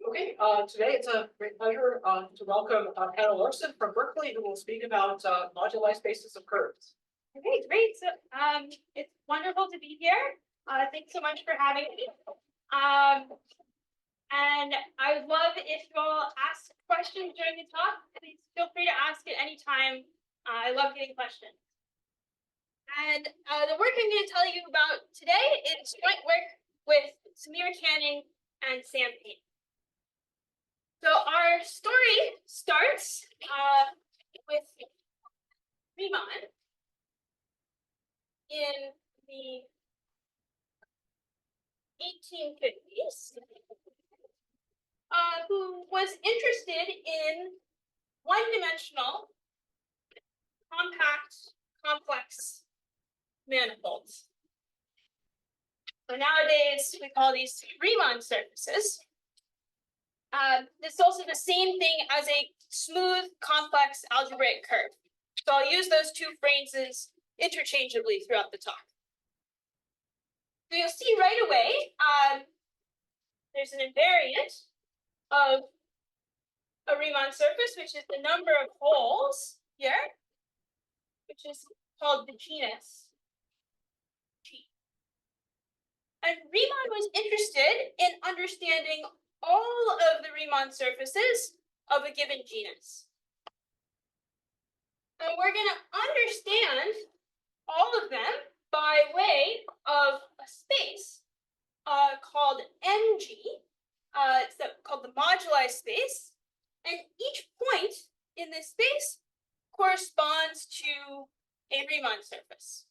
Okay, today it's a great pleasure to welcome Anna Larson from Berkeley, who will speak about moduli spaces of curves. Okay, great. So it's wonderful to be here. Thanks so much for having me. And I would love if you all ask questions during the talk. Please feel free to ask at any time. I love getting questions. And the work I'm going to tell you about today is joint work with Samir Canning and Sam Payne. So our story starts with Riemann in the 1850s, who was interested in one-dimensional, compact, complex manifolds. So nowadays, we call these Riemann surfaces. This is also the same thing as a smooth, complex algebraic curve. So I'll use those two phrases interchangeably throughout the talk. So you'll see right away, there's an invariant of a Riemann surface, which is the number of holes here, which is called the genus G. And Riemann was interested in understanding all of the Riemann surfaces of a given genus. And we're going to understand all of them by way of a space called MG. It's called the moduli space. And each point in this space corresponds to a Riemann surface.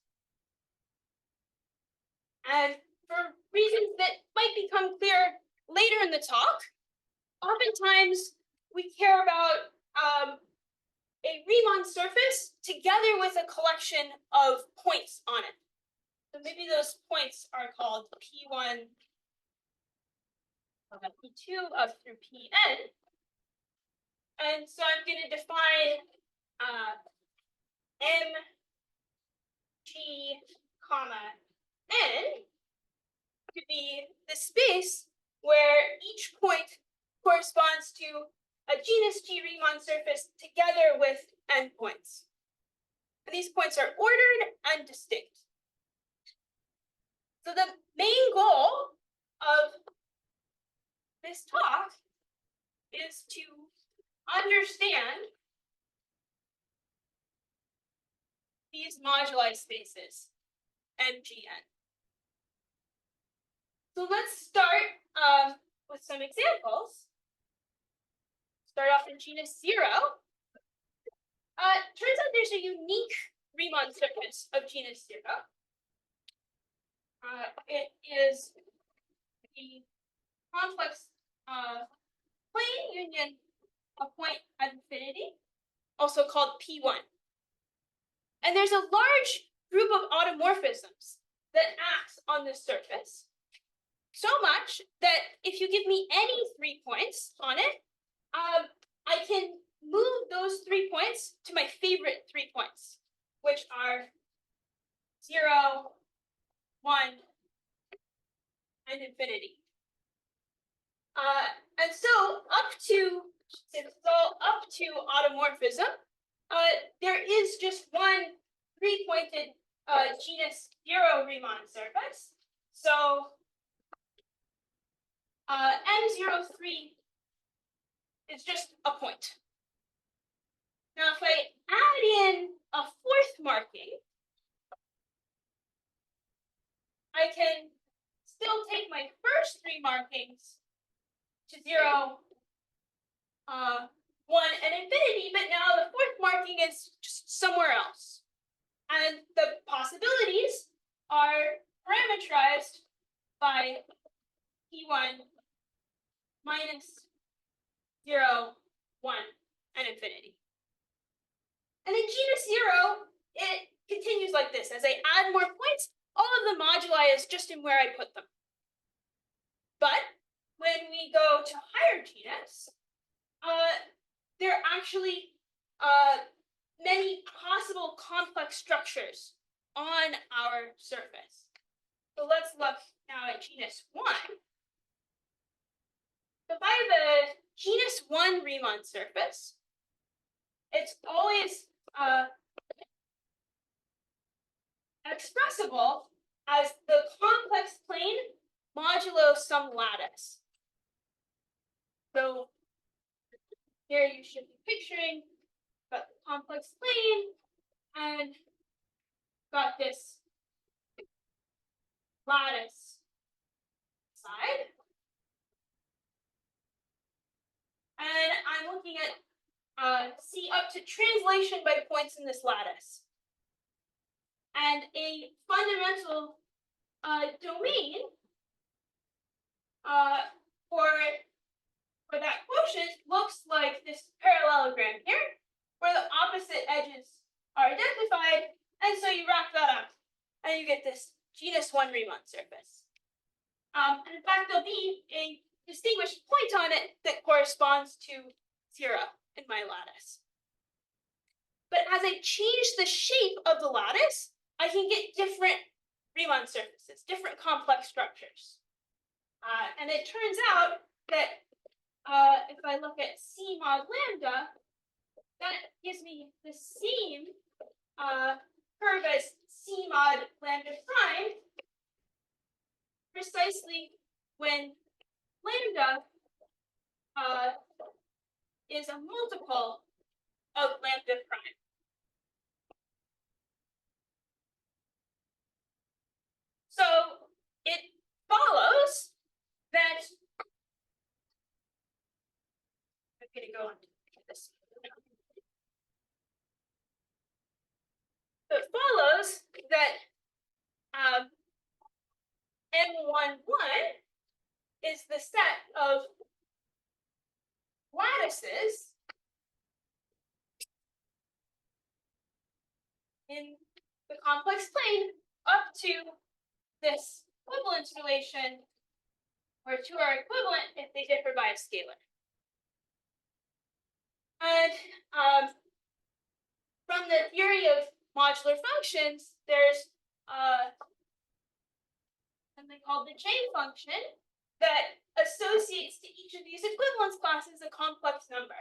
And for reasons that might become clear later in the talk, oftentimes we care about a Riemann surface together with a collection of points on it. So maybe those points are called P1, P2 up through Pn. And so I'm going to define M, G, comma, N to be the space where each point corresponds to a genus G Riemann surface together with endpoints. And these points are ordered and distinct. So the main goal of this talk is to understand these moduli spaces, MGN. So let's start with some examples. Start off in genus 0. Turns out there's a unique Riemann surface of genus 0. It is the complex plane union of point at infinity, also called P1. And there's a large group of automorphisms that acts on this surface, so much that if you give me any 3 points on it, I can move those 3 points to my favorite 3 points, which are 0, 1, and infinity. And so since it's all up to automorphism, there is just one 3-pointed genus 0 Riemann surface. So M03 is just a point. Now, if I add in a 4th marking, I can still take my first 3 markings to 0, 1, and infinity, but now the 4th marking is just somewhere else. And the possibilities are parameterized by P1 minus 0, 1, and infinity. And in genus 0, it continues like this. As I add more points, all of the moduli is just in where I put them. But when we go to higher genus, there are actually many possible complex structures on our surface. So let's look now at genus 1. So if I have a genus 1 Riemann surface, it's always expressible as the complex plane modulo some lattice. So here you should be picturing got the complex plane and got this lattice side. And I'm looking at C up to translation by points in this lattice. And a fundamental domain for that quotient looks like this parallelogram here, where the opposite edges are identified, and so you wrap that up, and you get this genus 1 Riemann surface. And in fact, there'll be a distinguished point on it that corresponds to 0 in my lattice. But as I change the shape of the lattice, I can get different Riemann surfaces, different complex structures. And it turns out that if I look at C mod lambda, that gives me the same curve as C mod lambda prime, precisely when lambda is a multiple of lambda prime. So it follows that I'm going to go on to this. So it follows that M11 is the set of lattices in the complex plane up to this equivalence relation, where two are equivalent if they differ by a scalar. And from the theory of modular functions, there's something called the J function that associates to each of these equivalence classes a complex number.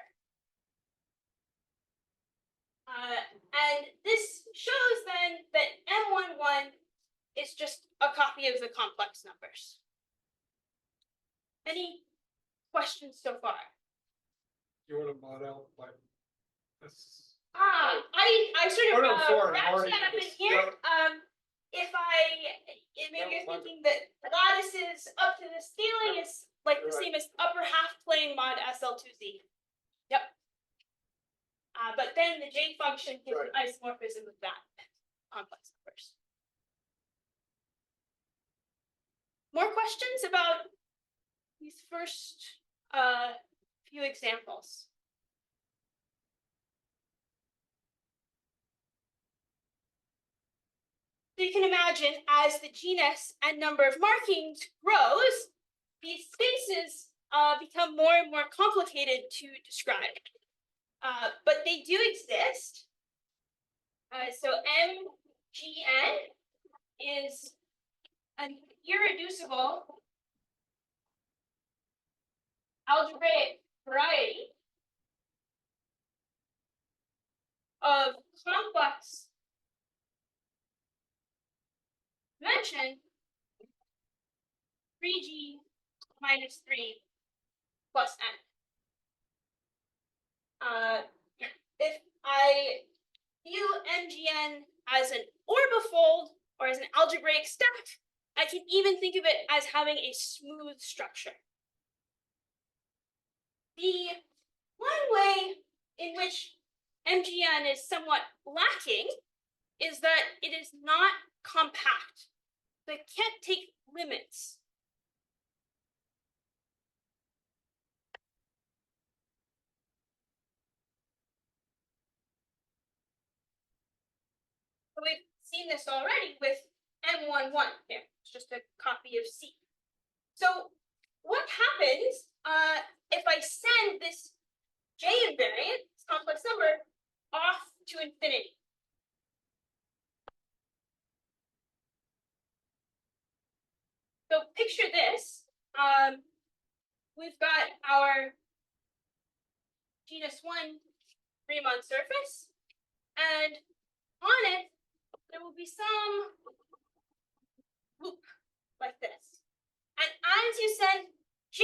And this shows then that M11 is just a copy of the complex numbers. Any questions so far? You want to mod out like this? I sort of sorry, wrapped already that up in this. here. Yep. Maybe you're No, thinking that lattices up to the scaling is like the same as upper half plane mod SL2Z. Yep. But then the J function gives an isomorphism of that complex numbers. More questions about these first few examples? So you can imagine as the genus and number of markings grows, these spaces become more and more complicated to describe. But they do exist. So MGN is an irreducible algebraic variety of complex dimension 3g minus 3 plus n. If I view MGN as an orbifold or as an algebraic stack, I can even think of it as having a smooth structure. The one way in which MGN is somewhat lacking is that it is not compact. So it can't take limits. So we've seen this already with M11 here. It's just a copy of C. So what happens if I send this J invariant, this complex number, off to infinity? So picture this. we've got our genus 1 Riemann surface, and on it, there will be some loop like this. And as you send J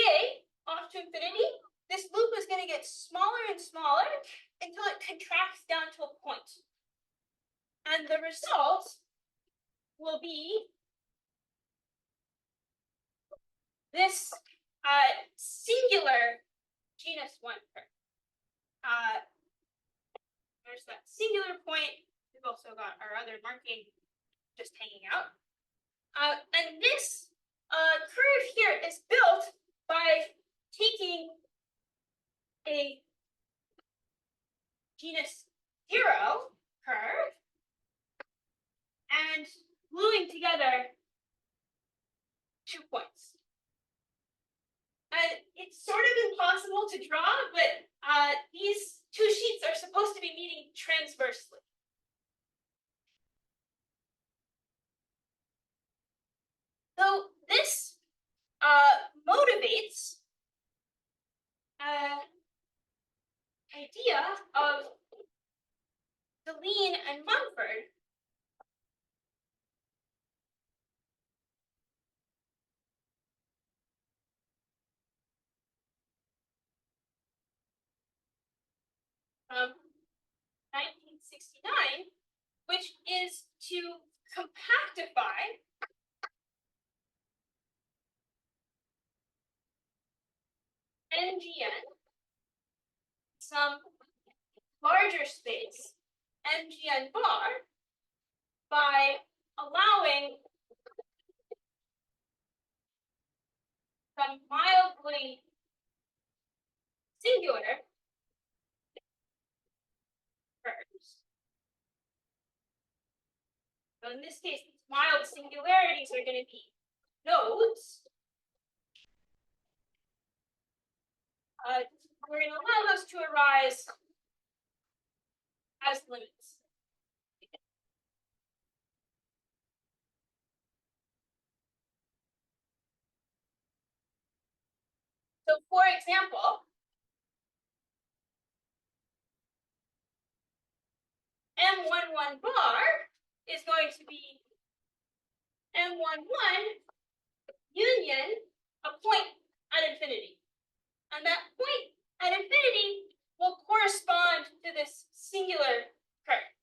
off to infinity, this loop is going to get smaller and smaller until it contracts down to a point. And the result will be this singular genus 1 curve. There's that singular point. We've also got our other marking just hanging out. And this curve here is built by taking a genus 0 curve and gluing together 2 points. And it's sort of impossible to draw, but these 2 sheets are supposed to be meeting transversely. So this motivates idea of Larson and Mumford from 1969, which is to compactify NGN, some larger space, NGN bar, by allowing some mildly singular curves. So in this case, these mild singularities are going to be nodes. We're going to allow those to arise as limits. So for example, M11 bar is going to be M11 union a point at infinity. And that point at infinity will correspond to this singular curve.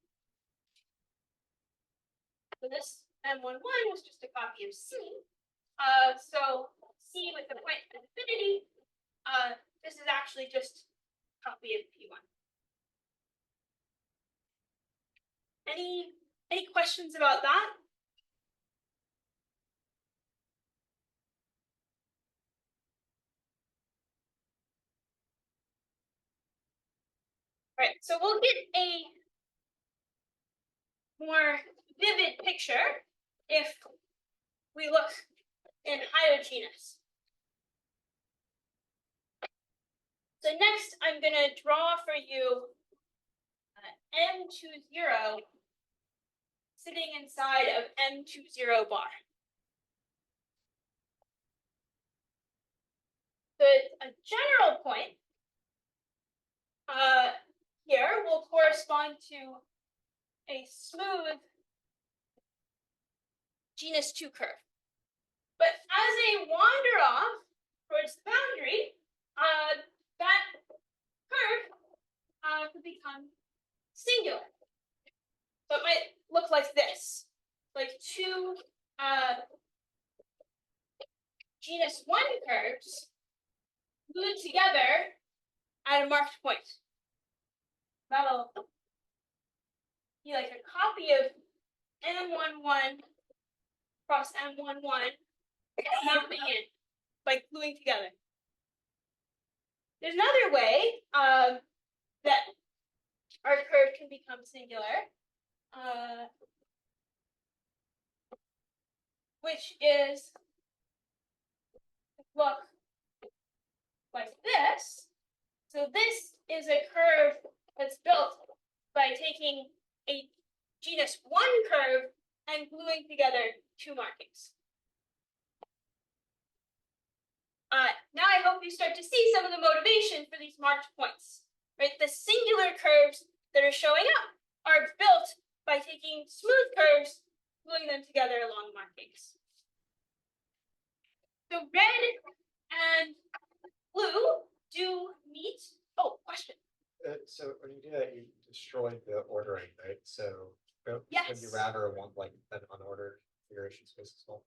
So this M11 was just a copy of C. So C with the point at infinity, this is actually just a copy of P1. Any questions about that? All right, so we'll get a more vivid picture if we look in higher genus. So next, I'm going to draw for you M20 sitting inside of M20 bar. A general point here will correspond to a smooth genus 2 curve. But as they wander off towards the boundary, that curve could become singular. So it might look like this, like 2 genus 1 curves glued together at a marked point. That'll be like a copy of M11 cross M11 mapping in by gluing together. There's another way that our curve can become singular, which is look like this. So this is a curve that's built by taking a genus 1 curve and gluing together 2 markings. now I hope you start to see some of the motivation for these marked points, right? The singular curves that are showing up are built by taking smooth curves, gluing them together along markings. So red and blue do meet. Oh, question. So when you do that, you destroy the ordering, right? So would Yes. you rather want like an unordered configuration space as well?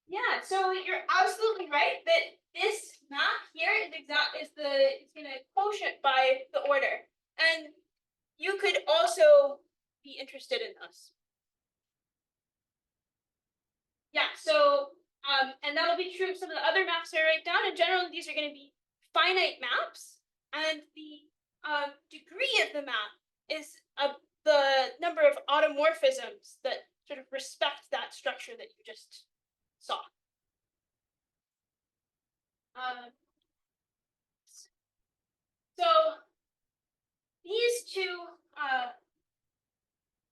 Yeah, so you're absolutely right that this map here is it's going to quotient by the order, and you could also be interested in those. Yeah, so and that'll be true of some of the other maps I write down. In general, these are going to be finite maps, and the degree of the map is the number of automorphisms that sort of respect that structure that you just saw. So these two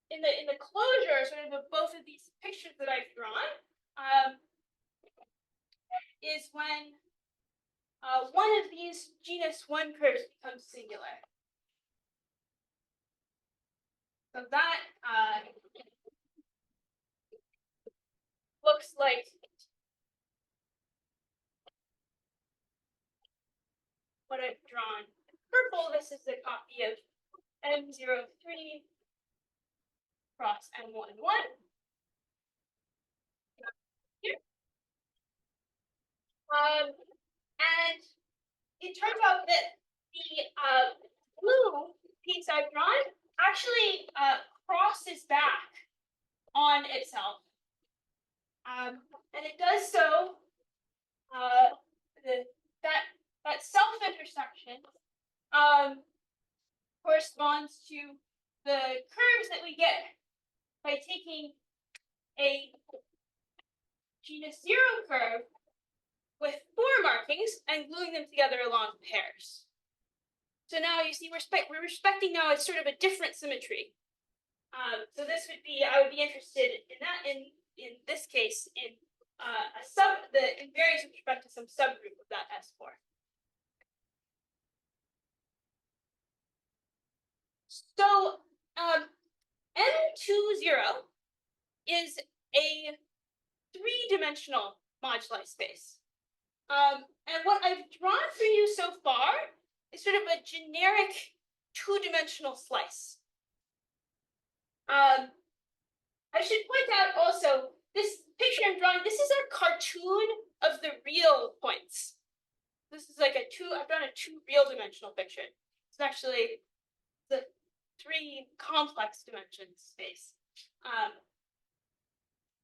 in the closure sort of both of these pictures that I've drawn is when one of these genus 1 curves becomes singular. So that looks like what I've drawn. Purple, this is a copy of M03 cross M11. Here. And it turns out that the blue piece I've drawn actually crosses back on itself. And it does so, that self-intersection corresponds to the curves that we get by taking a genus 0 curve with 4 markings and gluing them together along pairs. So now you see we're respecting now it's sort of a different symmetry. So this would be, I would be interested in that in this case in the invariance with respect to some subgroup of that S4. So M20 is a 3-dimensional moduli space. And what I've drawn for you so far is sort of a generic 2-dimensional slice. I should point out also, this picture I'm drawing, this is a cartoon of the real points. This is like I've drawn a 2 real-dimensional picture. It's actually the 3 complex dimension space.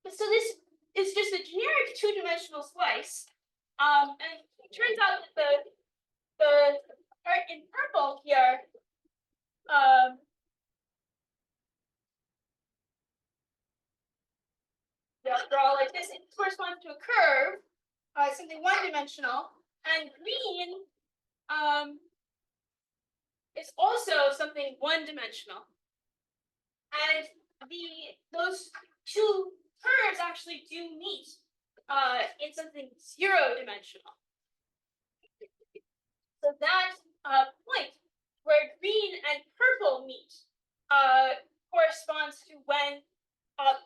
So this is just a generic 2-dimensional slice. And it turns out that the part in purple here draw like this. It corresponds to a curve, something 1-dimensional, and green is also something 1-dimensional. And those 2 curves actually do meet in something 0-dimensional. So that point where green and purple meet corresponds to when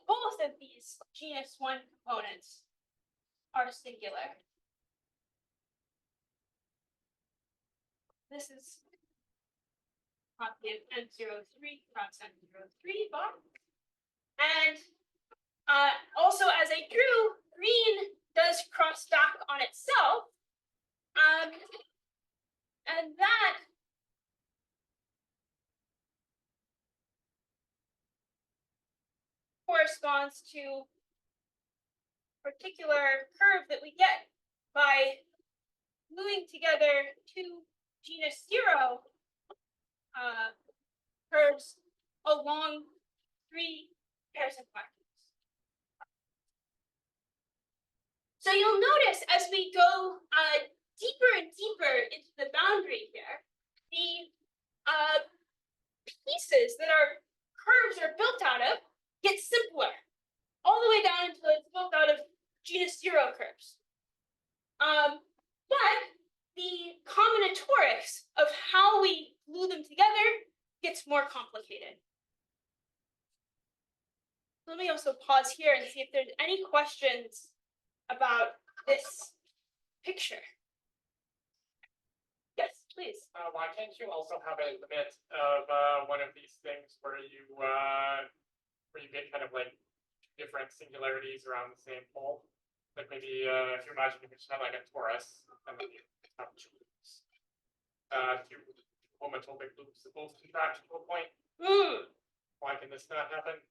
both of these genus 1 components are singular. This is copy of M03 cross M03 box. And also, as I drew, green does cross back on itself. And that corresponds to a particular curve that we get by gluing together 2 genus 0 curves along 3 pairs of markings. So you'll notice as we go deeper and deeper into the boundary here, the pieces that our curves are built out of get simpler, all the way down until it's built out of genus 0 curves. But combinatorics of how we glue them together gets more complicated. Let me also pause here and see if there's any questions about this picture. Yes, please. Why can't you also have a limit of one of these things where you get kind of like different singularities around the same pole? Like maybe if you imagine you could just have like a torus and then you have two loops, two homotopy loops that both contract to a point. Why can this not happen?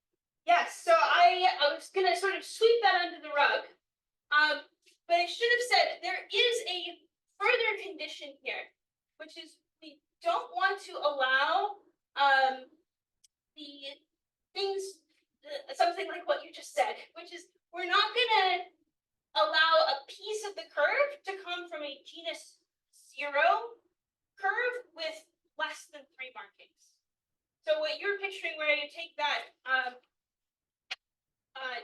Yes, so I was gonna sort of sweep that under the rug. But I should have said there is a further condition here, which is we don't want to allow the things, something like what you just said, which is we're not gonna allow a piece of the curve to come from a genus 0 curve with less than 3 markings. So what you're picturing where you take that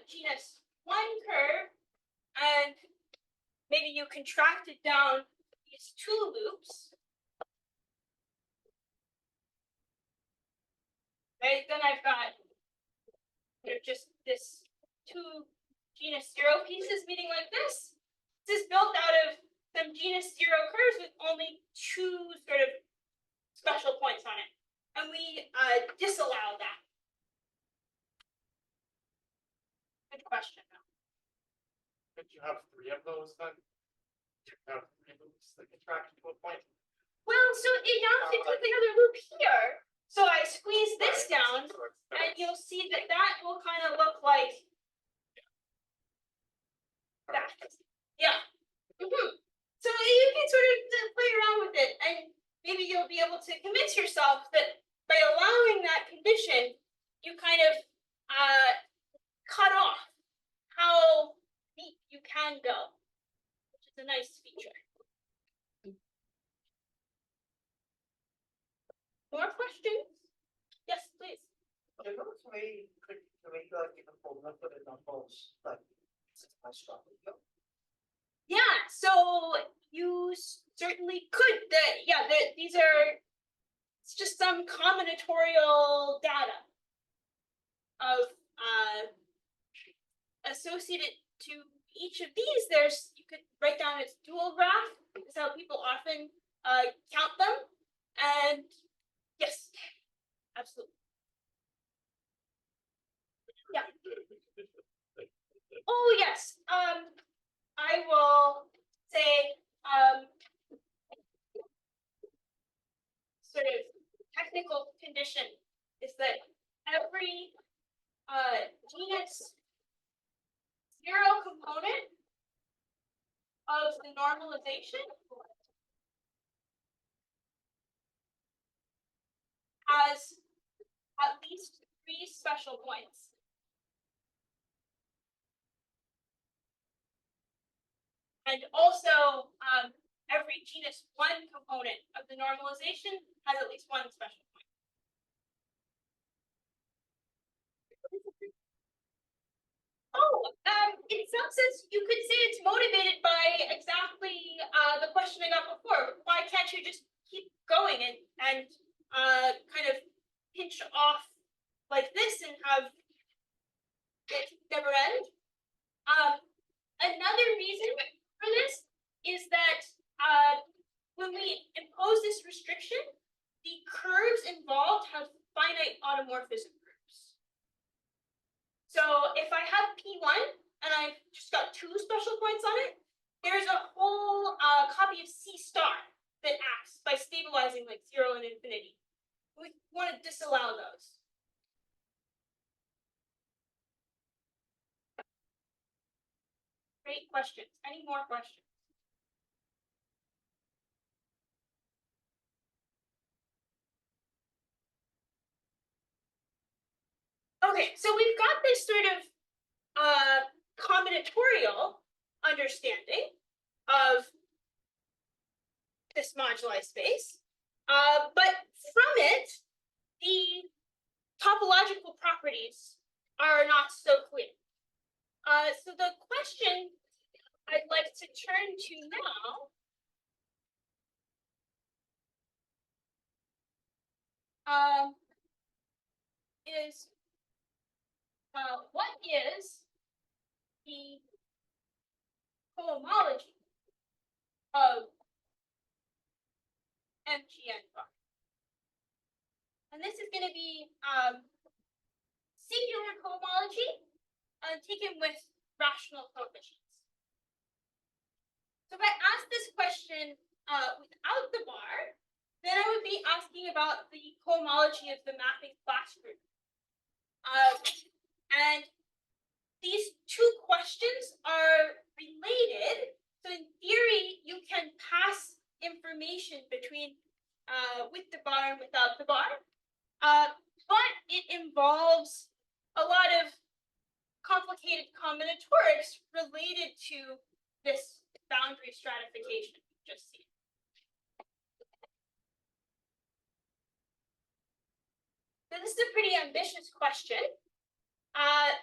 genus 1 curve and maybe you contract it down these 2 loops. Right, then I've got just this 2 genus 0 pieces meeting like this. This is built out of some genus 0 curves with only 2 sort of special points on it. And we disallow that. Good question. Could you have 3 of those then? You have 3 loops that contract to a point. Well, so now if you click another loop here, so I squeeze this down, and you'll see that that will kind of look like that. Yeah. So you can sort of play around with it, and maybe you'll be able to convince yourself that by allowing that condition, you kind of cut off how deep you can go, which is a nice feature. More questions? Yes, please. There's no way to make like even full enough for the numbers, like this is my struggle. Yeah, so you certainly could. These are, it's just some combinatorial data of associated to each of these. You could write down its dual graph. Is how people often count them. And yes, absolutely. Yeah. Oh yes. I will say sort of technical condition is that every genus 0 component of the normalization has at least 3 special points. And also, every genus 1 component of the normalization has at least 1 special point. Oh, in some sense, you could say it's motivated by exactly the question I got before. Why can't you just keep going and kind of pinch off like this and have it never end? Another reason for this is that when we impose this restriction, the curves involved have finite automorphism groups. So if I have P1 and I've just got 2 special points on it, there's a whole copy of C star that acts by stabilizing like 0 and infinity. We want to disallow those. Great questions. Any more questions? Okay, so we've got this sort of combinatorial understanding of this moduli space, but from it, the topological properties are not so clear. So the question I'd like to turn to now is what is the cohomology of MGN bar? And this is going to be singular cohomology taken with rational coefficients. So if I ask this question without the bar, then I would be asking about the cohomology of the mapping class group. And these two questions are related. So in theory, you can pass information between with the bar and without the bar. But it involves a lot of complicated combinatorics related to this boundary stratification we just seen. So this is a pretty ambitious question.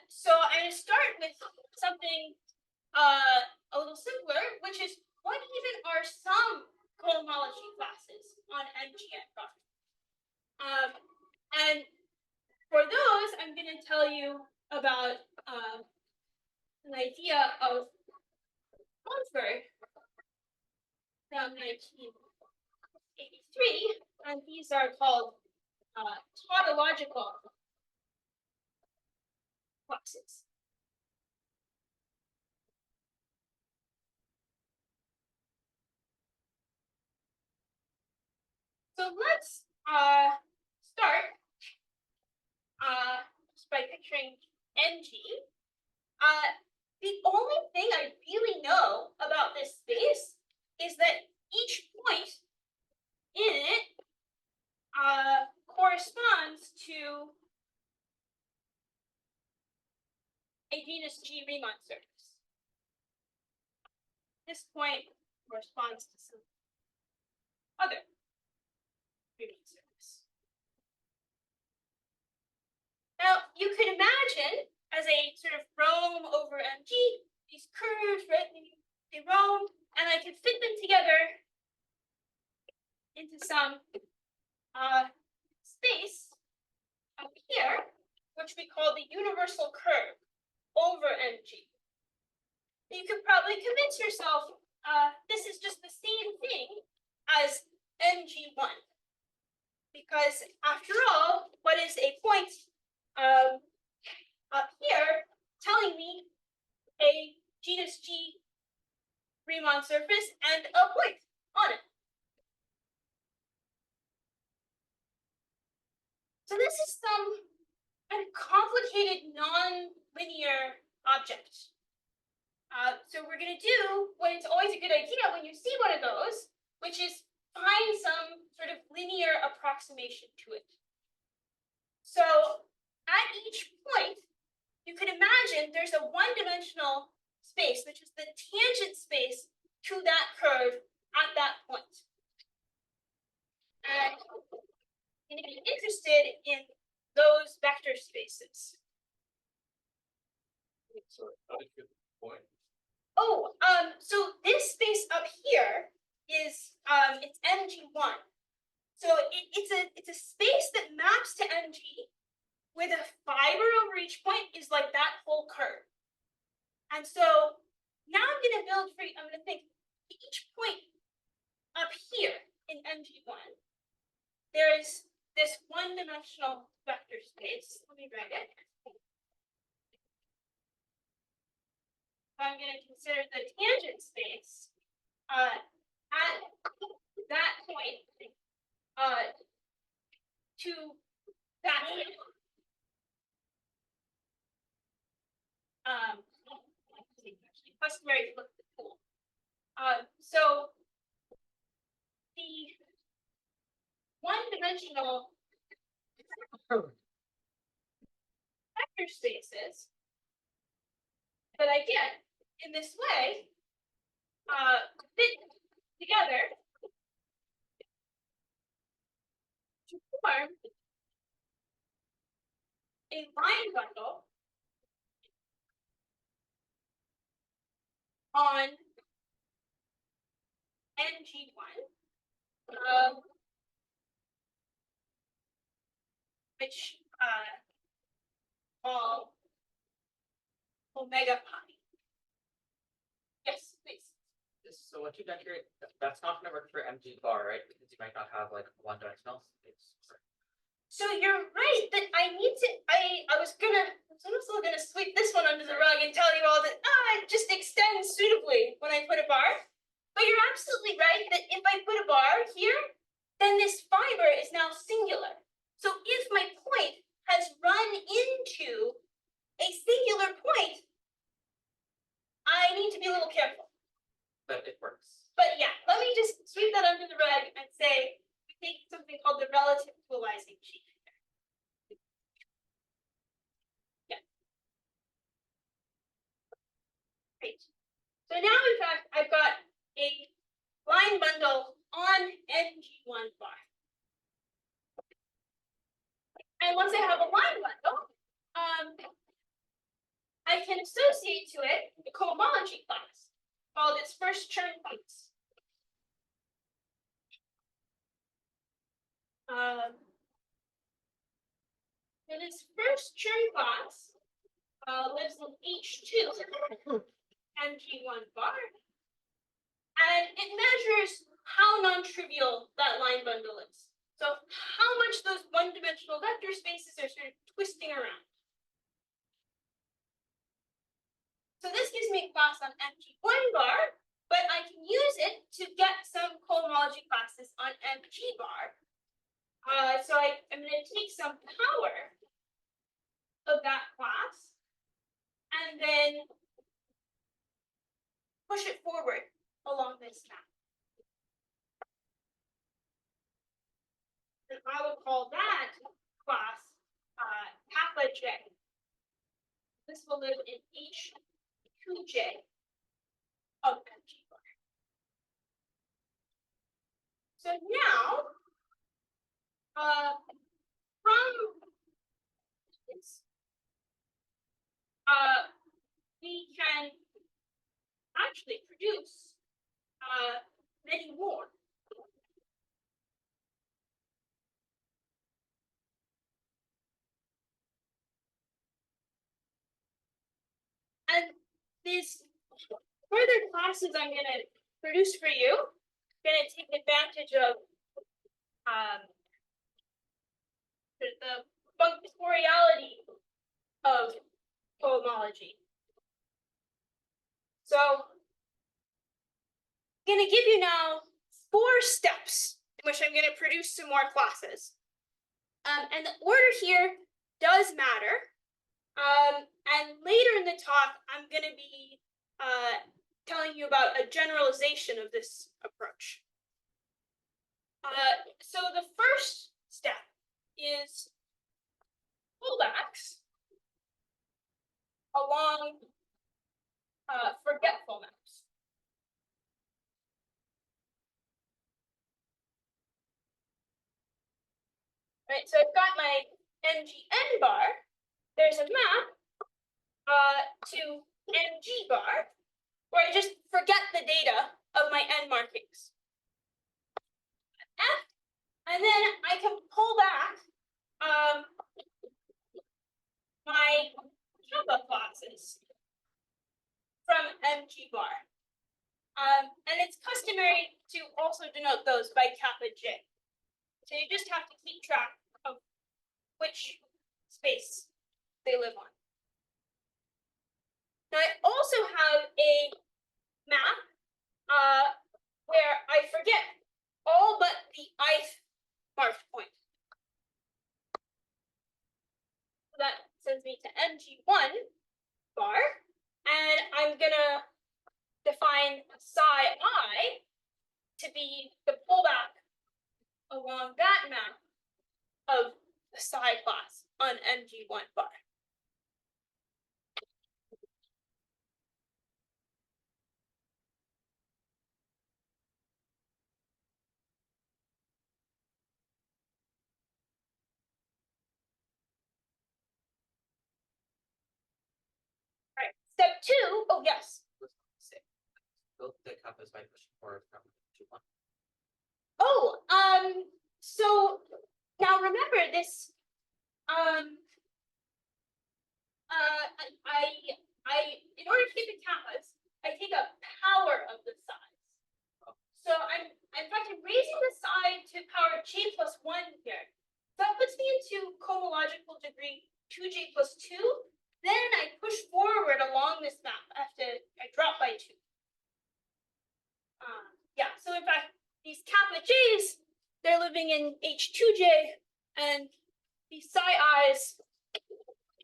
So I'm going to start with something a little simpler, which is what even are some cohomology classes on MGN bar? And for those, I'm going to tell you about an idea of Mumford from 1983, and these are called tautological classes. So let's start just by picturing NG. The only thing I really know about this space is that each point in it corresponds to a genus G Riemann surface. This point corresponds to some other Riemann surface. Now, you could imagine as a sort of roam over MG, these curves, right? They roam, and I can fit them together into some space up here, which we call the universal curve over MG. You could probably convince yourself this is just the same thing as MG1. Because after all, what is a point up here telling me a genus G Riemann surface and a point on it? So this is some kind of complicated non-linear object. So we're going to do what is always a good idea when you see one of those, which is find some sort of linear approximation to it. So at each point, you can imagine there's a one-dimensional space, which is the tangent space to that curve at that point. And I'm going to be interested in those vector spaces. Sorry, how did you get the point? Oh, so this space up here is it's MG1. So it's a space that maps to MG with a fiber over each point is like that whole curve. And so now I'm going to think each point up here in MG1, there is this one-dimensional vector space. Let me write it. I'm going to consider the tangent space at that point to that point. Customary flip the pool. So the one-dimensional vector spaces that I get in this way fit together to form a line bundle on NG1 which call omega pi. Yes, please. So what you've done here, that's not gonna work for MG bar, right? Because you might not have like one-dimensional space. So you're right that I need to. I was also gonna sweep this one under the rug and tell you all that it just extends suitably when I put a bar. But you're absolutely right that if I put a bar here, then this fiber is now singular. So if my point has run into a singular point, I need to be a little careful. But it works. But yeah, let me just sweep that under the rug and say we take something called the relative equalizing sheet. Yeah. Great. So now in fact I've got a line bundle on NG1 bar. And once I have a line bundle, I can associate to it the cohomology class called its first Chern class. And its first Chern class lives in H2 and G1 bar, and it measures how non-trivial that line bundle is. So how much those one-dimensional vector spaces are sort of twisting around. So this gives me a class on MG1 bar, but I can use it to get some cohomology classes on MG bar. So I'm going to take some power of that class and then push it forward along this map. And I would call that class kappa J. This will live in H2J of MG bar. So now, from this, we can actually produce many more. And these further classes I'm going to produce for you, going to take advantage of the functoriality of cohomology. So I'm going to give you now 4 steps in which I'm going to produce some more classes. And the order here does matter. And later in the talk, I'm going to be telling you about a generalization of this approach. So the first step is pullbacks along forgetful maps. Right, so I've got my NGN bar. There's a map to NG bar where I just forget the data of my N markings. F, and then I can pull back my kappa classes from MG bar. And it's customary to also denote those by kappa J. So you just have to keep track of which space they live on. Now I also have a map where I forget all but the ith marked point. So that sends me to NG1 bar, and I'm gonna define psi I to be the pullback along that map of the psi class on NG1 bar. All right, step 2, oh yes. Build the kappas by pushing forward from 2-1. Oh, so now remember this In order to get the kappas, I take a power of the size. So in fact, I'm raising the side to power j plus 1 here. That puts me into cohomological degree 2j plus 2. Then I push forward along this map. I drop by 2. Yeah, so in fact, these kappa j's, they're living in H2j, and these psi i's,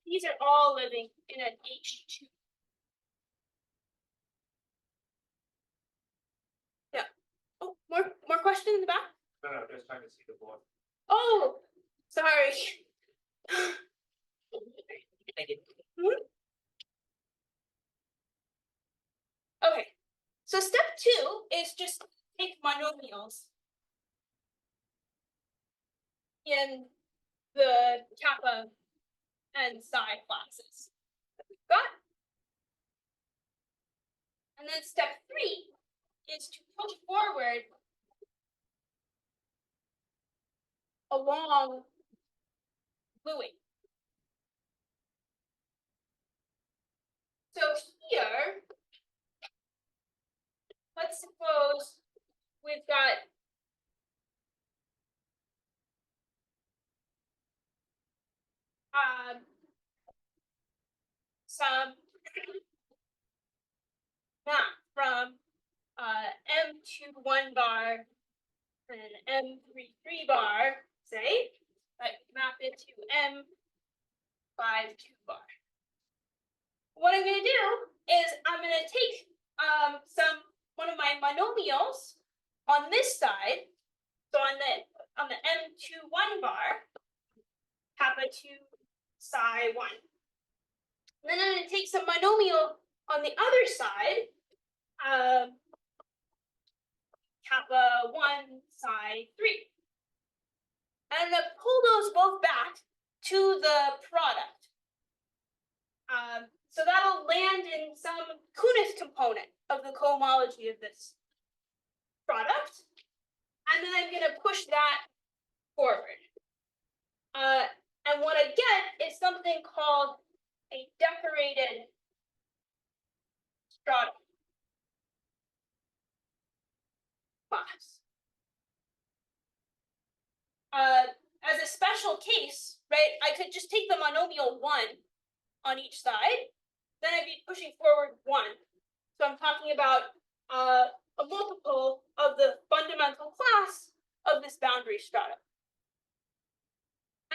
these are all living in an H2. Yeah. Oh, more questions in the back? No, just trying to see the board. Oh, sorry. I did. Okay, so step 2 is just take monomials in the kappa and psi classes that we've got. And then step 3 is to push forward along gluing. So here, let's suppose we've got some map from M2 1 bar and M3 3 bar, say, but map it to M5 2 bar. What I'm going to do is I'm going to take one of my monomials on this side, so on the M2 1 bar, kappa 2 psi 1. And then I'm going to take some monomial on the other side, kappa 1 psi 3. And I'm going to pull those both back to the product. So that'll land in some Kunis component of the cohomology of this product. And then I'm going to push that forward. And what I get is something called a decorated stratum class. As a special case, right, I could just take the monomial 1 on each side, then I'd be pushing forward 1. So I'm talking about a multiple of the fundamental class of this boundary stratum.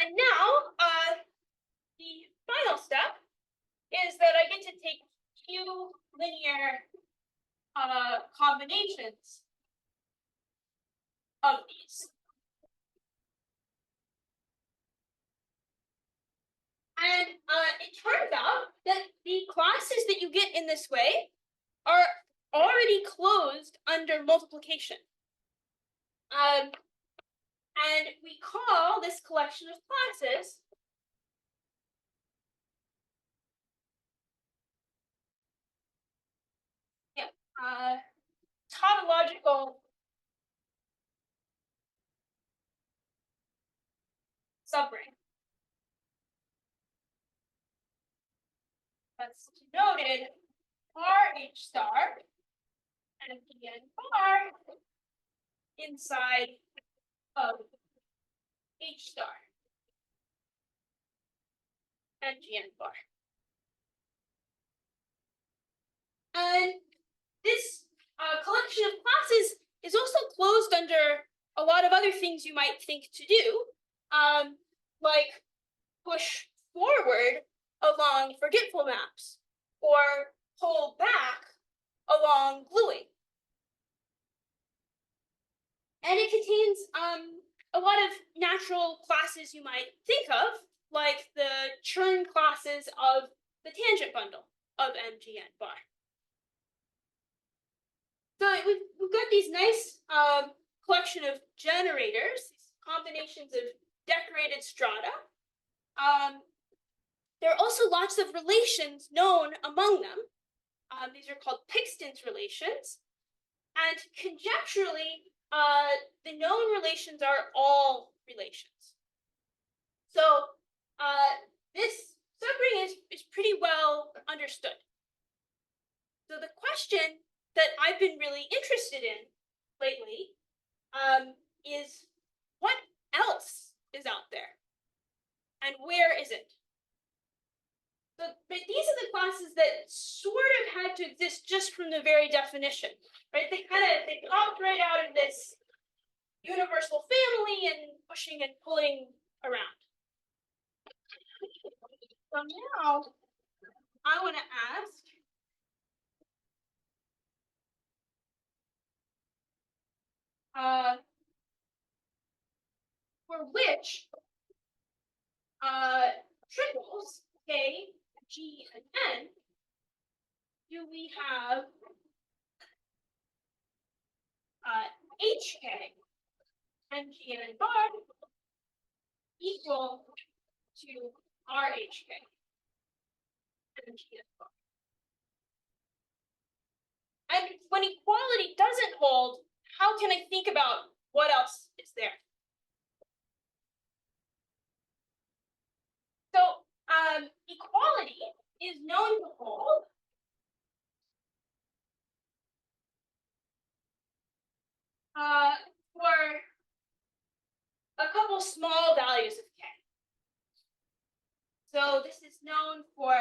And now, the final step is that I get to take Q linear combinations of these. And it turns out that the classes that you get in this way are already closed under multiplication. And we call this collection of classes tautological subring. That's denoted RH star and PN bar inside of H star and GN bar. And this collection of classes is also closed under a lot of other things you might think to do, like push forward along forgetful maps or pull back along gluing. And it contains a lot of natural classes you might think of, like the churn classes of the tangent bundle of MGN bar. So we've got these nice collection of generators, these combinations of decorated strata. There are also lots of relations known among them. These are called Pixton's relations. And conjecturally, the known relations are all relations. So this subring is pretty well understood. So the question that I've been really interested in lately is what else is out there and where is it? But these are the classes that sort of had to exist just from the very definition, right? They popped right out of this universal family and pushing and pulling around. So now I want to ask, for which triples K, G, and N do we have HK and G and N bar equal to RHK and G and N bar? And when equality doesn't hold, how can I think about what else is there? So equality is known to hold for a couple small values of K. So this is known for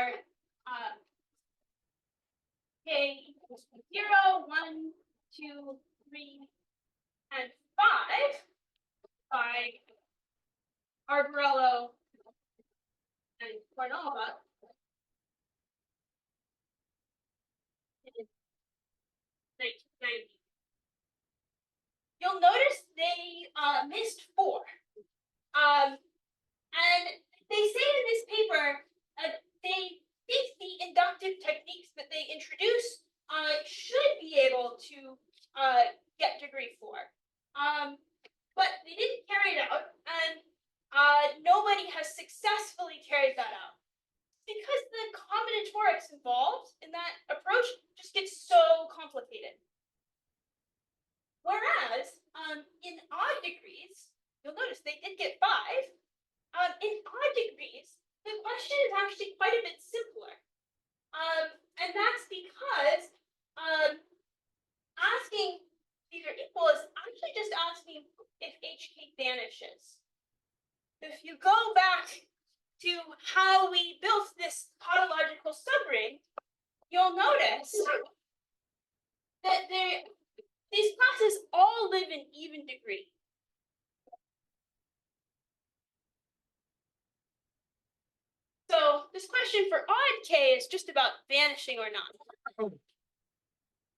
K equals 0, 1, 2, 3, and 5 by Arborello and Cornova. In 1990. You'll notice they missed 4. And they say in this paper they think the inductive techniques that they introduce should be able to get degree 4. But they didn't carry it out, and nobody has successfully carried that out. Because the combinatorics involved in that approach just gets so complicated. Whereas in odd degrees, you'll notice they did get 5. In odd degrees, the question is actually quite a bit simpler. And that's because asking these are equal is actually just asking if HK vanishes. If you go back to how we built this tautological subring, you'll notice that these classes all live in even degree. So this question for odd K is just about vanishing or not.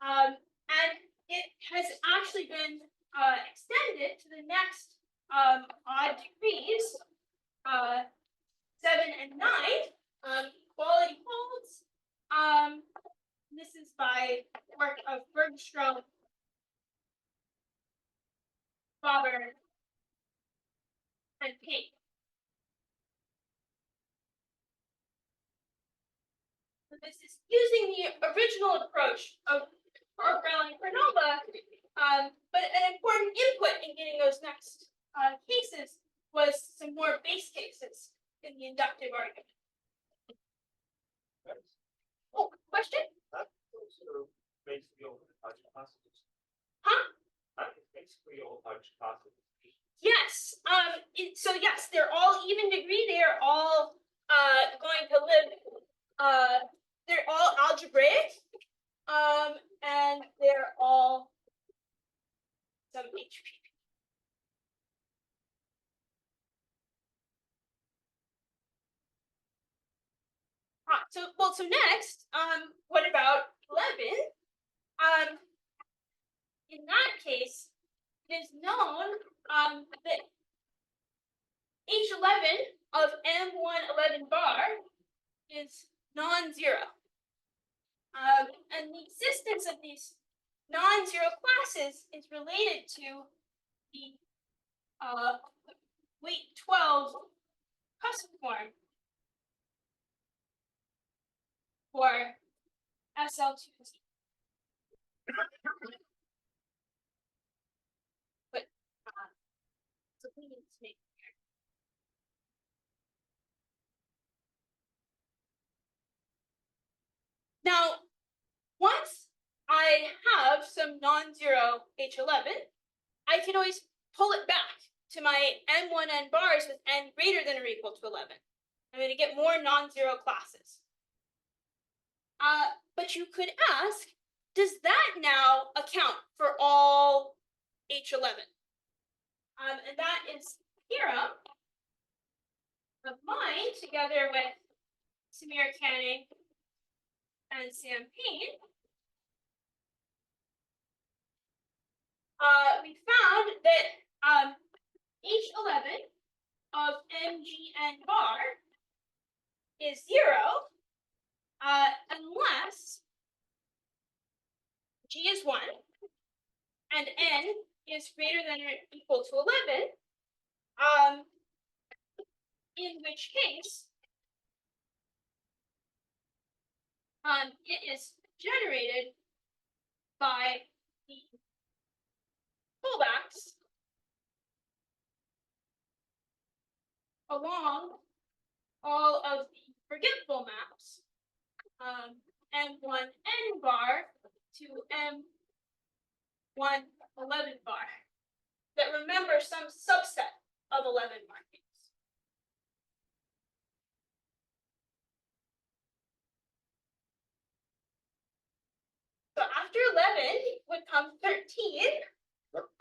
And it has actually been extended to the next odd degrees, 7 and 9. Equality holds. This is by work of Bergstrom, Faber, and Pink. So this is using the original approach of Arborello and Cornova, but an important input in getting those next cases was some more base cases in the inductive argument. Oh, question? That also basically all Hodge classes. Huh? That is basically all Hodge classes. Yes. So yes, they're all even degree. They are all going to live. They're all algebraic, and they're all some HPP. So next, what about 11? In that case, it is known that H11 of M111 bar is non-zero. And the existence of these non-zero classes is related to the weight 12 custom form for SL2. But so we need to make I have some non-zero H11, I can always pull it back to my M1n bars with n greater than or equal to 11. I'm going to get more non-zero classes. But you could ask, does that now account for all H11? And that is theorem of mine together with Samir Canning and Sam Payne. We found that H11 of MGN bar is 0 unless G is 1 and N is greater than or equal to 11, in which case it is generated by the pullbacks along all of the forgetful maps, M1n bar to M111 bar, that remember some subset of 11 markings. So after 11 would come 13.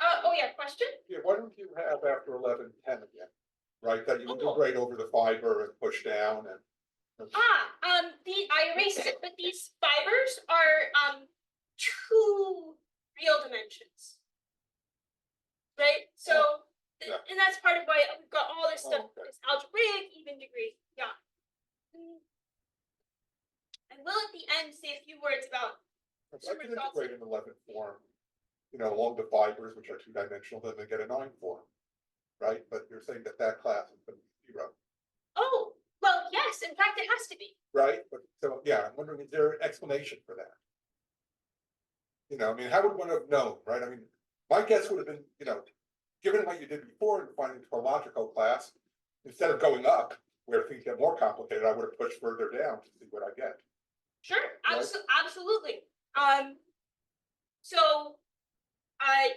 Oh yeah, question? Yeah, why don't you have after 11, 10 again? Right, that you integrate over the fiber and push down and. I erased it, but these fibers are 2 real dimensions. Right? So Yeah. and that's part of why we've got all this stuff, Okay. this algebraic even degree. Yeah. I will at the end say a few words about If I can integrate an 11 form, along the fibers, which are 2-dimensional, then they get a 9 form, right? But you're saying that class is going to be 0. Oh, well, yes, in fact, it has to be. Right, but so, yeah, I'm wondering, is there an explanation for that? I mean, how would one have known, right? I mean, my guess would have been, given what you did before in finding tautological class, instead of going up where things get more complicated, I would have pushed further down to see what I get. Sure, Right. absolutely.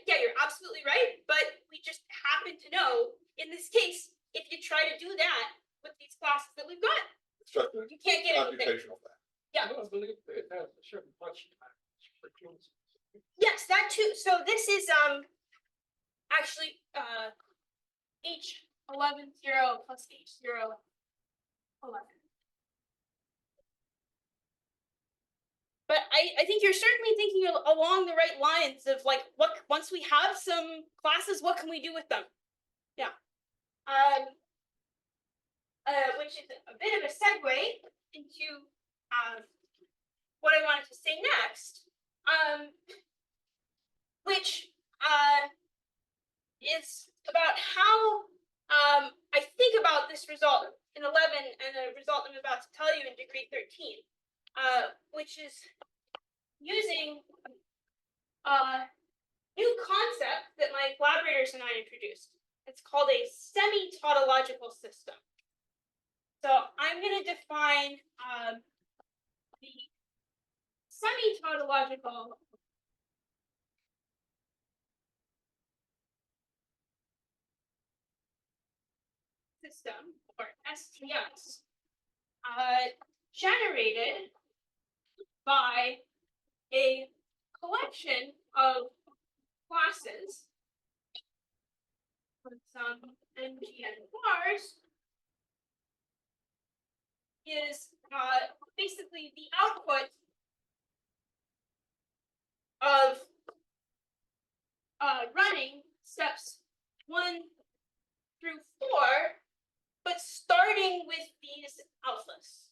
Yeah, you're absolutely right, but we just happen to know, in this case, if you try to do that with these classes that we've got, It's just a you can't get anything. computational fact. Yeah. I believe it has a certain punch time. Yes, that too. So this is actually H11 0 plus H0 11. But I think you're certainly thinking along the right lines of like, what once we have some classes, what can we do with them? Yeah. Which is a bit of a segue into what I wanted to say next, which is about how I think about this result in 11 and the result I'm about to tell you in degree 13, which is using a new concept that my collaborators and I introduced. It's called a semi-tautological system. So I'm going to define the semi-tautological system, or STS, generated by a collection of classes with some MGN bars is basically the output of running steps 1 through 4, but starting with these alphas.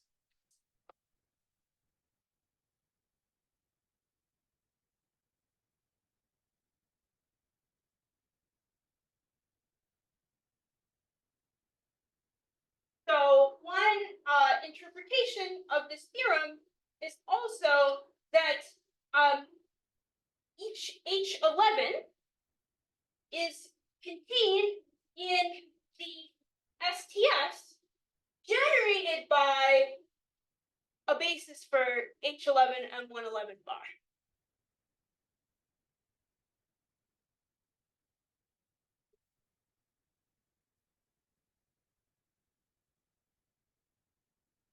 So one interpretation of this theorem is also that each H11 is contained in the STS generated by a basis for H11 M111 bar.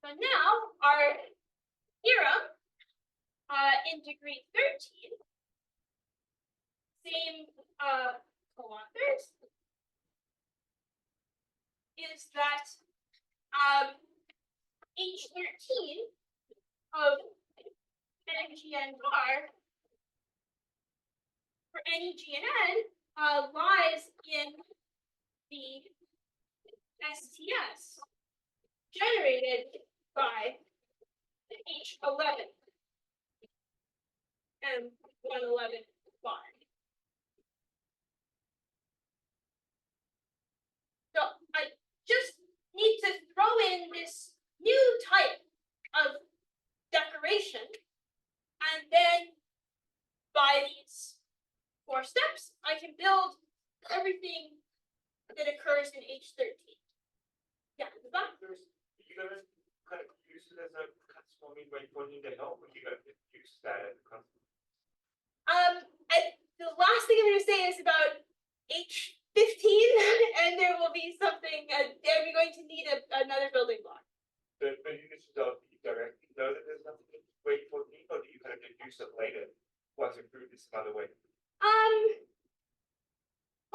So now our theorem in degree 13, same co-authors, is that H13 of NGN bar for any GNN lies in the STS generated by H11 and 111 bar. So I just need to throw in this new type of decoration, and then by these 4 steps, I can build everything that occurs in H13. Yeah, is that? You gonna kind of use it as a transforming way for you to help, or you gonna use that as a constant? The last thing I'm going to say is about H15, and there will be something. We're going to need another building block. But you just don't directly know that there's nothing to wait for you, or do you kind of deduce it later once you prove this some other way?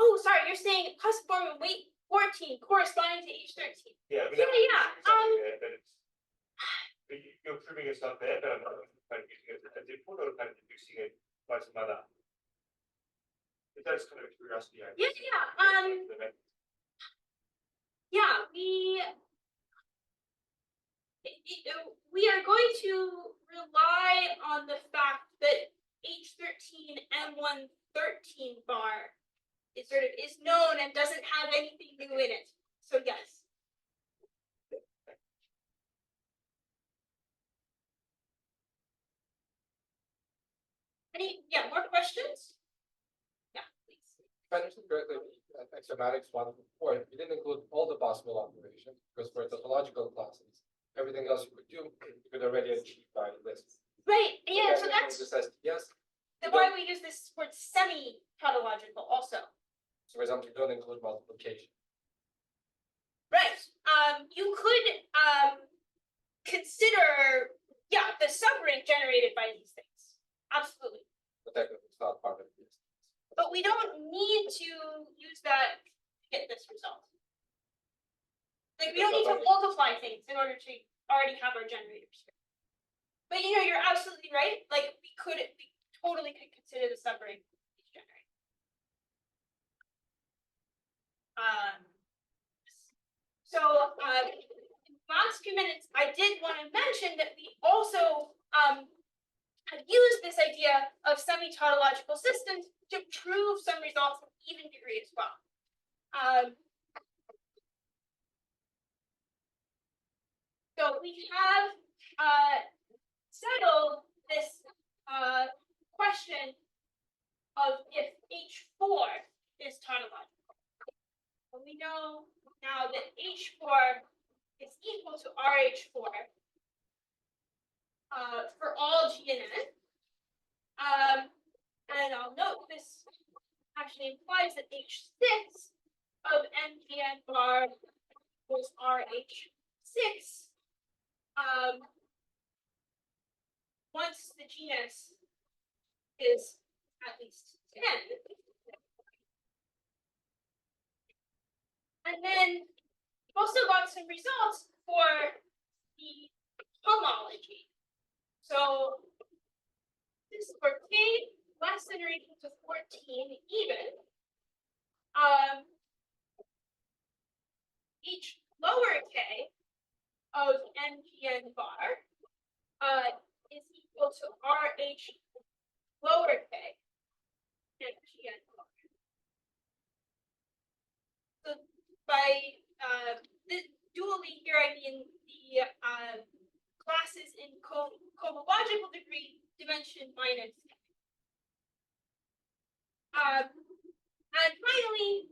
Oh, sorry. You're saying cusp form of weight 14 corresponding to H13. Yeah. I mean, Yeah. But you're proving it's not there, but I'm not kind of using it as input or kind of deducing it by some other. It does kind of a curiosity. I guess. Yeah. Yeah. We are going to rely on the fact that H13 and 113 bar is known and doesn't have anything new in it. So yes. More questions? Yeah, please. If I understood correctly, axiomatics 1 to 4, you didn't include all the possible operations, because for tautological classes, everything else you could do, you could already achieve by the list. Right, yeah, so then that's it says, yes. why we use this word semi-tautological also. So for example, you don't include multiplication. Right. You could consider, the subring generated by these things. Absolutely. But technically it's not part of the list. But we don't need to use that to get this result. Like, we don't need to multiply things in order to already have our generators here. But you're absolutely right. Like, we totally could consider the subring each generator. So in the last few minutes, I did want to mention that we also have used this idea of semi-tautological systems to prove some results of even degree as well. So we have settled this question of if H4 is tautological. And we know now that H4 is equal to RH4 for all GNN. And I'll note this actually implies that H6 of NGN bar equals RH6 once the genus is at least 10. And then we've also got some results for the homology. So this is for k less than or equal to 14 even. Each lower k of NGN bar is equal to RH lower k NGN bar. So by dually here, I mean the classes in cohomological degree dimension minus k. And finally,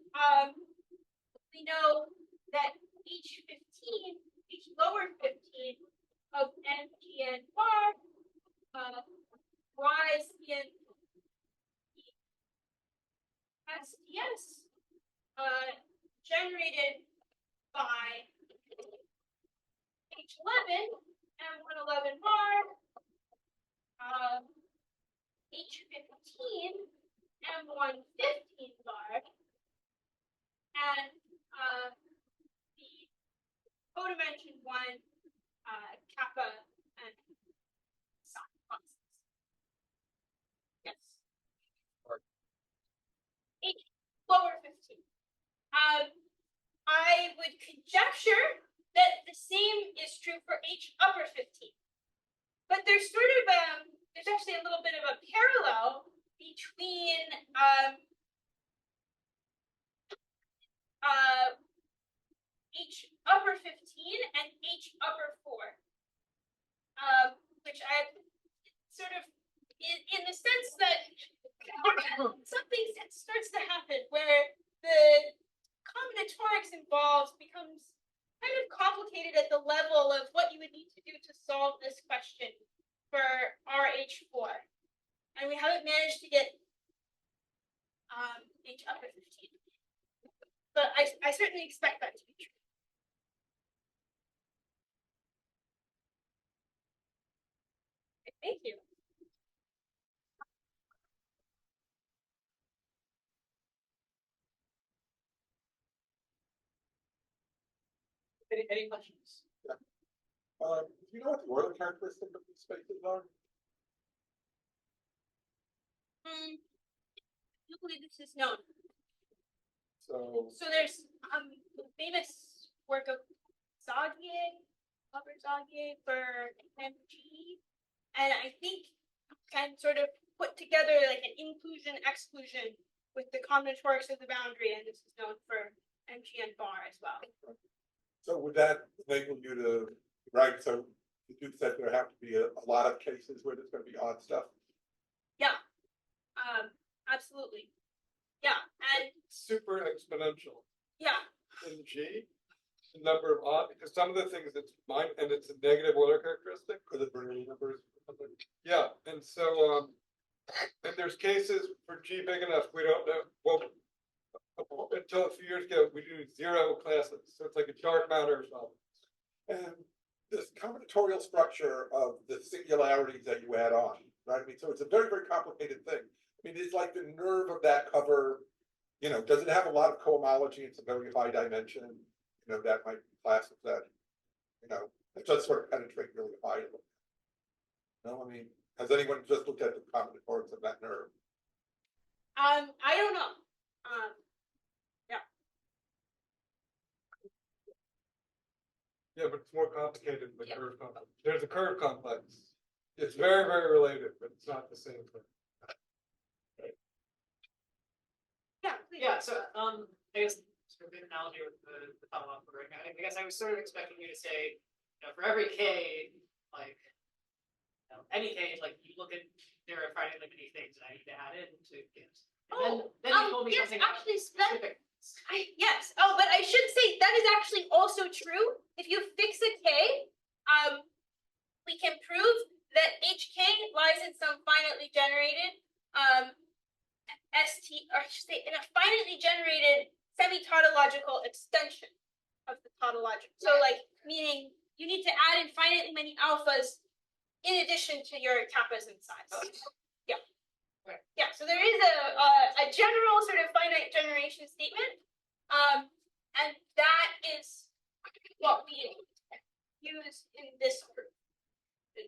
we know that each lower 15 of NGN bar lies in the STS generated by H H11, M111 bar, H15, M115 bar, and the codimension one, kappa and psi constants. Yes. H lower 15. I would conjecture that the same is true for H upper 15. But there's sort of there's actually a little bit of a parallel between H upper 15 and H upper 4, which I sort of in the sense that something starts to happen where the combinatorics involved becomes kind of complicated at the level of what you would need to do to solve this question for RH4. And we haven't managed to get H upper 15. But I certainly expect that to be true. Thank you. Any questions? Do you know what the Euler characteristic of these spaces are? I believe this is known. So, There's the famous work of Zaghier, Robert Zaghier for MG, and I think can sort of put together like an inclusion exclusion with the combinatorics of the boundary, and this is known for MG and bar as well. so would that enable you to, right, so you said there have to be a lot of cases where there's gonna be odd stuff? Yeah, absolutely. Yeah, and Super exponential yeah, in G, the number of odd, because some of the things it's mine, and it's a negative Euler characteristic. For the Bernoulli numbers? Yeah, and so, and there's cases for G big enough, we don't know, well, until a few years ago, we do 0 classes, so it's like a dark matter or something. And this combinatorial structure of the singularities that you add on, right? I mean, so it's a very, very complicated thing. I mean, it's like the nerve of that cover, you know, does it have a lot of cohomology? It's a very high dimension, you know, that might be classed as that, you know, it does sort of penetrate really high. No, I mean, has anyone just looked at the combinatorics of that nerve? I don't know. Yeah, but it's more complicated than the Yeah. curve complex. There's a curve complex. It's very, very related, but it's not the same thing. Yeah, please. Yeah, so I guess sort of an analogy with the follow-up right now. I guess I was sort of expecting you to say, you know, for every K, like any K, like you look at there are finitely many things that I need to add in to get. And then you told me yes, something about actually, specific. yes. Oh, but I should say that is actually also true. If you fix a K, we can prove that HK lies in some finitely generated ST, or I should say in a finitely generated semi-tautological extension of the tautological. So like meaning you need to add in finitely many alphas in addition to your kappas and psis. Yeah. Right. Yeah, so there is a general sort of finite generation statement, and that is what we use in this group.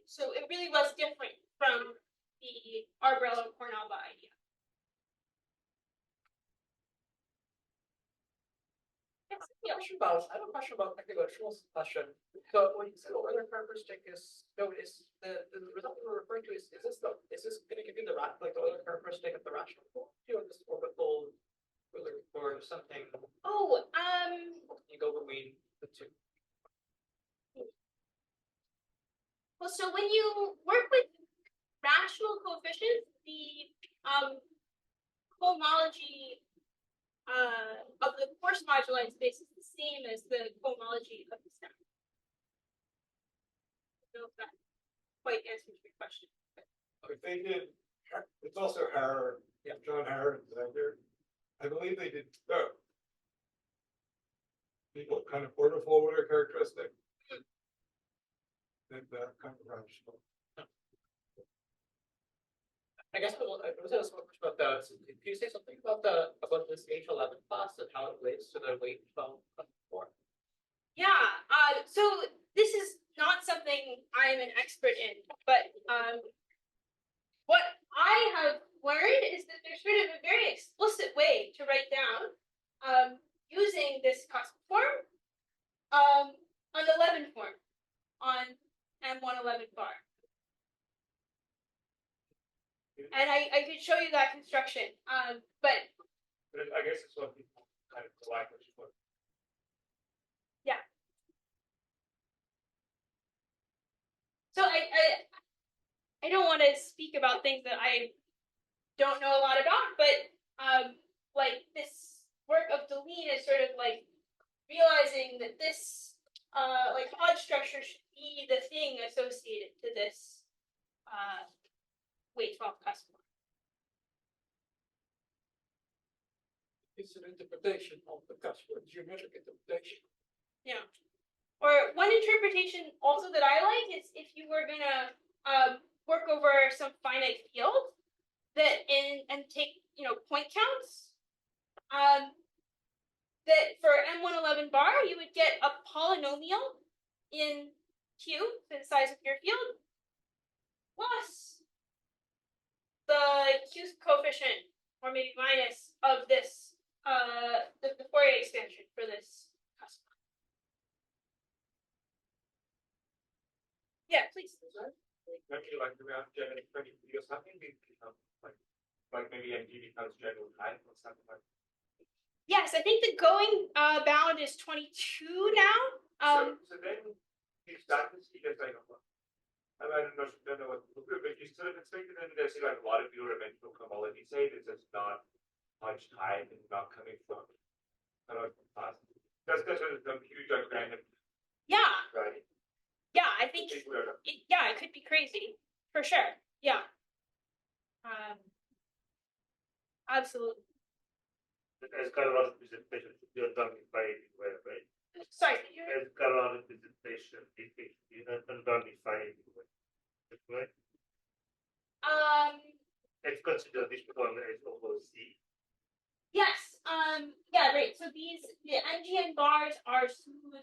So it really was different from the Arbrello-Cornalba idea. Yes, yeah. I have a question about technical Schul's question. So when you said Euler characteristic is the result we're referring to is this going to give you the like the Euler characteristic of the rational pool? Or this orbital Euler or something? Oh, You go between the two. well, so when you work with rational coefficients, the cohomology of the coarse moduli space is the same as the cohomology of the stem. I don't know if that quite answers your question. If they did, it's also Harrer, Yeah. John Harrer, I believe they did both. What kind of orbital Euler characteristic? then kind of rational. I guess I was asking a question about could you say something about this H11 class and how it relates to the weight 12 Yeah, so this is not something I'm an expert in, but what I have learned is that there's sort of a very explicit way to write down using this cusp form an 11 form on M111 bar. And I could show you that construction, but I guess it's what people kind of like, which is what. so I don't want to speak about things that I don't know a lot about, but like this work of Delene is sort of like realizing that this like Hodge structure should be the thing associated to this weight 12 cusp form. It's an interpretation of the cusp, a geometric interpretation. Yeah. Or one interpretation also that I like is if you were gonna work over some finite field that and take point counts, that for M111 bar you would get a polynomial in Q, the size of your field, plus the Q coefficient or maybe minus of this the Fourier expansion for this cusp. Yeah, please. Maybe like around Germany 20 or something, we become like maybe MD becomes general type or something like. Yes, I think the going bound is 22 now. So then you start to see there's like I don't know what, but you sort of expected them to see like a lot of your dimensional cohomology say that it's not much time and not coming from past. That's some huge like random. Yeah. Right. Yeah, I think it could be crazy for sure. Yeah. Absolutely. There's got a lot of presentation you're done by anywhere, right? Sorry. There's got a lot of presentation you're not done by anywhere. Right? Let's consider this one as almost C. Yes. Yeah. Right. So the NGN bars are smooth